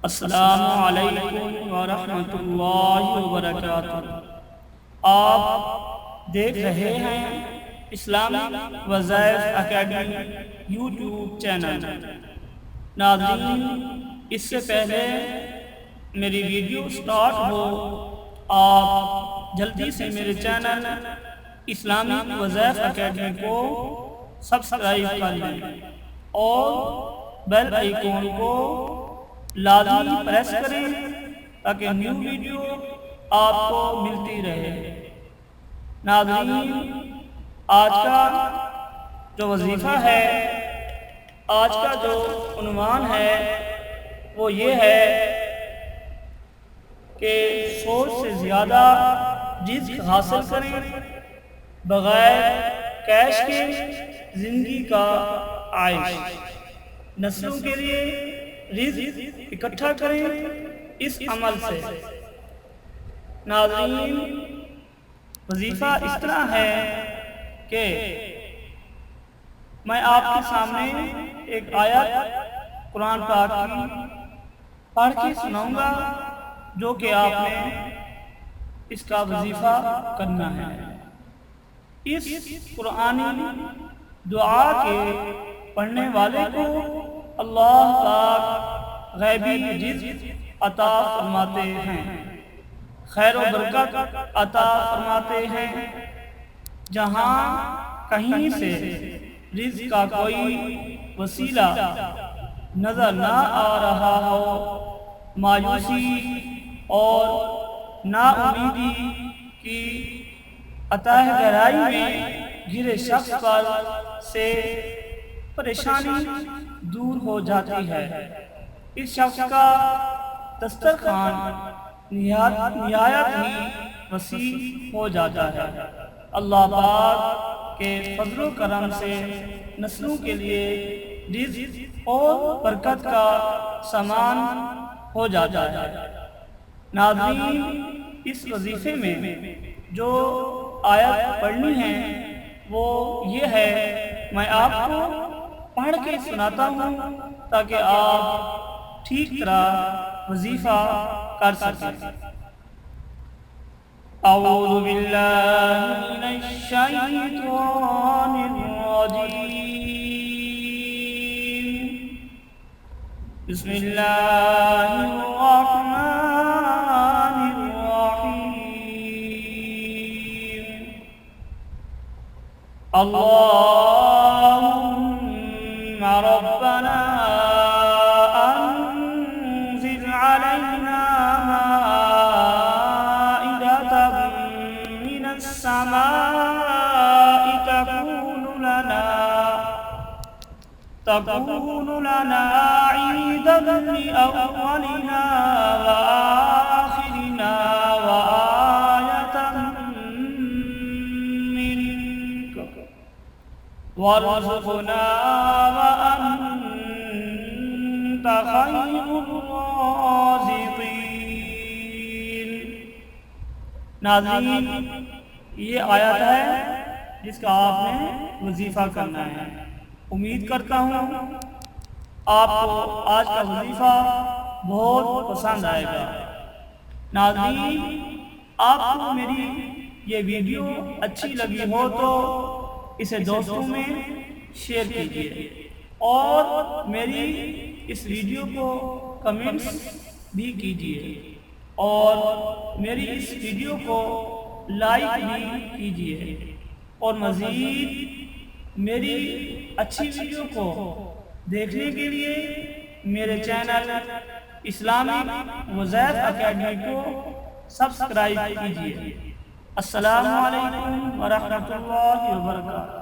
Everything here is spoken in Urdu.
السلام علیکم ورحمۃ اللہ وبرکاتہ۔ آپ دیکھ رہے ہیں اسلامی وظائف اکیڈمی یوٹیوب چینل۔ ناظرین، اس سے پہلے میری ویڈیو سٹارٹ ہو، آپ جلدی سے میرے چینل اسلامی وظائف اکیڈمی کو سبسکرائب کر لیں اور بیل آئیکن کو لازمی پریس کریں تاکہ نیو ویڈیو آپ کو ملتی رہے۔ ناظرین، آج کا جو وظیفہ ہے، آج کا جو عنوان ہے وہ یہ ہے کہ سوچ سے زیادہ رزق حاصل کریں، بغیر کیش کے زندگی کا عائش، نسلوں کے لیے رزق اکٹھا کریں اس عمل سے۔ ناظرین، وظیفہ اس طرح ہے کہ میں آپ کے سامنے ایک آیت قرآن پاک کی پڑھ کے سناؤں گا جو کہ آپ نے اس کا وظیفہ کرنا ہے۔ اس قرآنی دعا کے پڑھنے والے کو اللہ پاک غیبی رزق عطا فرماتے ہیں، خیر و برکت عطا فرماتے ہیں۔ جہاں کہیں سے رزق کا کوئی وسیلہ نظر نہ آ رہا ہو، مایوسی اور نا امیدی کی اتہ گہرائی میں گھرے شخص پر سے پریشانی دور ہو جاتی ہے۔ اس شخص کا دسترخوان نہایت ہی وسیع ہو جاتا ہے۔ اللہ پاک کے فضل و کرم سے نسلوں کے لیے رزق اور برکت کا سامان ہو جاتا ہے۔ ناظرین، اس وظیفے میں جو آیت پڑھنی ہے وہ یہ ہے، میں آپ کو پڑھ کے سناتا ہوں تاکہ آپ ٹھیک طرح وظیفہ کر سکیں۔ اعوذ باللہ من الشیطان الرجیم، بسم اللہ الرحمن اللهم ربنا أنزل علينا مائدة من السماء تكون لنا عيدا لأولنا وآخرنا وارزقنا وأنت خير الرازقين۔ ناظرین، یہ آیت ہے جس کا آپ نے وظیفہ کرنا ہے۔ امید کرتا ہوں آپ کو آج کا وظیفہ بہت پسند آئے گا۔ ناظرین، آپ کو میری یہ ویڈیو اچھی لگی ہو تو اسے دوستوں میں شیئر کیجیے اور میری اس ویڈیو کو کمنٹس بھی کیجیے اور میری اس ویڈیو کو لائک بھی کیجیے، اور مزید میری اچھی ویڈیو کو دیکھنے کے لیے میرے چینل اسلامی وظائف اکیڈمی کو سبسکرائب کیجیے۔ السلام علیکم ورحمۃ اللہ وبرکاتہ۔